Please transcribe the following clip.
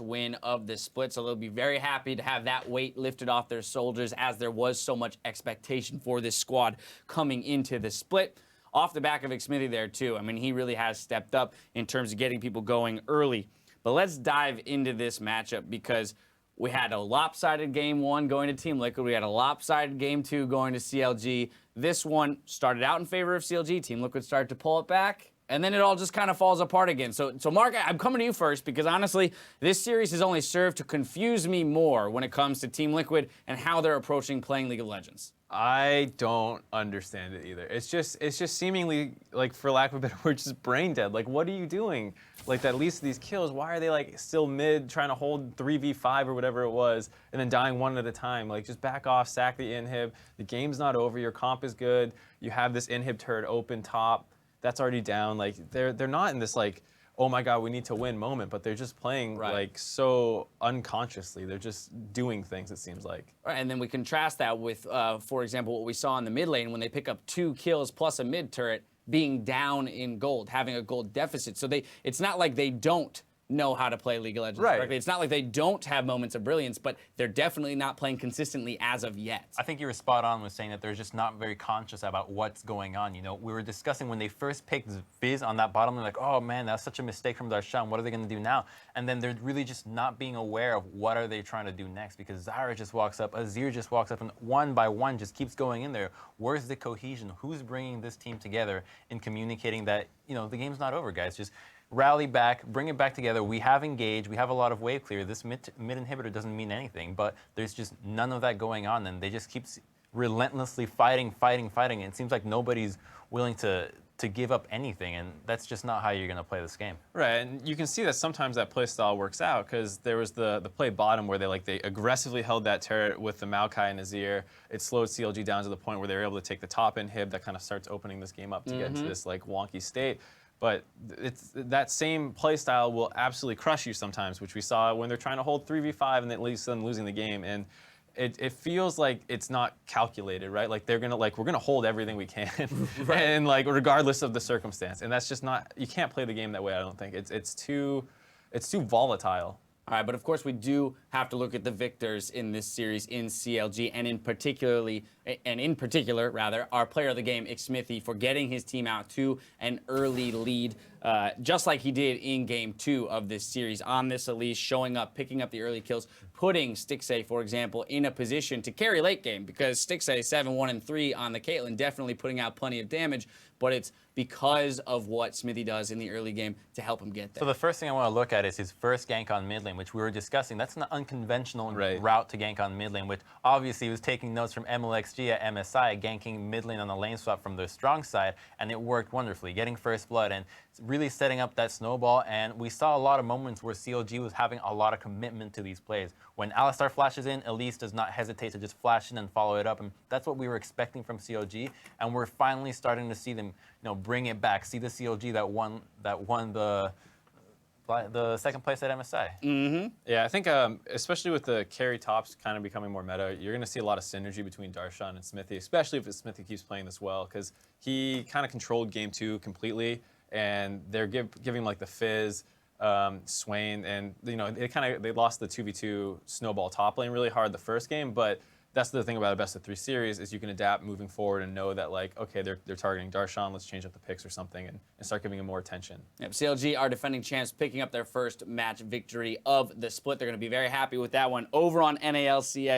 win of the split, so they'll be very happy to have that weight lifted off their shoulders, as there was so much expectation for this squad coming into the split. Off the back of Xmithie there too. I mean, he really has stepped up in terms of getting people going early. But let's dive into this matchup, because we had a lopsided game 1 going to Team Liquid. We had a lopsided game 2 going to CLG. This one started out in favor of CLG. Team Liquid started to pull it back, and then it all just kind of falls apart again. So Mark, I'm coming to you first, because honestly, this series has only served to confuse me more when it comes to Team Liquid and how they're approaching playing League of Legends. I don't understand it either. It's just seemingly, like, for lack of a better word, just brain dead. Like, what are you doing? Like, at least these kills, why are they, like, still mid, trying to hold 3v5 or whatever it was, and then dying one at a time? Like, just back off, sack the inhib. The game's not over. Your comp is good. You have this inhib turret open top. That's already down. Like, they're not in this, like, oh my god, we need to win moment, but they're just playing like so unconsciously. They're just doing things, it seems like. Right, and then we contrast that with, for example, what we saw in the mid lane when they pick up 2 kills plus a mid turret, being down in gold, having a gold deficit. So it's not like they don't know how to play League of Legends correctly. It's not like they don't have moments of brilliance, but they're definitely not playing consistently as of yet. I think you were spot on with saying that they're just not very conscious about what's going on. You know, we were discussing when they first picked Fizz on that bottom, they're like, oh man, that's such a mistake from Darshan. What are they going to do now? And then they're really just not being aware of what are they trying to do next, because Zyra just walks up, Azir just walks up, and one by one just keeps going in there. Where's the cohesion? Who's bringing this team together in communicating that, you know, the game's not over, guys? Just rally back, bring it back together. We have engaged, we have a lot of wave clear. This mid inhibitor doesn't mean anything, but there's just none of that going on, and they just keep relentlessly fighting. And it seems like nobody's willing to give up anything, and that's just not how you're going to play this game. Right, and you can see that sometimes that play style works out, because there was the play bottom where they aggressively held that turret with the Maokai and Azir. It slowed CLG down to the point where they were able to take the top inhib. That kind of starts opening this game up to get into this like wonky state. But that same play style will absolutely crush you sometimes, which we saw when they're trying to hold 3v5 and at least them losing the game. And it feels like it's not calculated, right? Like we're gonna hold everything we can, and like regardless of the circumstance. And that's just not, you can't play the game that way. I don't think it's too volatile. All right, but of course we do have to look at the victors in this series in CLG, and in particular, our player of the game, Xmithie, for getting his team out to an early lead, just like he did in Game 2 of this series on this Elise, showing up, picking up the early kills, putting Stixxay, for example, in a position to carry late game, because Stixxay 7-1-3 on the Caitlyn, definitely putting out plenty of damage, but it's because of what Xmithie does in the early game to help him get there. So the first thing I want to look at is his first gank on mid lane, which we were discussing. That's an unconventional route to gank on mid lane, which obviously was taking notes from MLXG at MSI, ganking mid lane on the lane swap from their strong side, and it worked wonderfully, getting first blood and really setting up that snowball. And we saw a lot of moments where CLG was having a lot of commitment to these plays. When Alistar flashes in, Elise does not hesitate to just flash in and follow it up, and that's what we were expecting from CLG, and we're finally starting to see them, you know, bring it back. See the CLG that won the second place at MSI. Yeah, I think especially with the carry tops kind of becoming more meta, you're going to see a lot of synergy between Darshan and Xmithie, especially if Xmithie keeps playing this well, because he kind of controlled Game 2 completely, and they're giving like the Fizz, Swain, and you know they lost the 2v2 snowball top lane really hard the first game, but that's the thing about a best of 3 series is you can adapt moving forward and know that, like, okay, they're targeting Darshan, let's change up the picks or something and start giving him more attention. Yep, CLG are defending champs, picking up their first match victory of the split. They're going to be very happy with that one over on NALCS.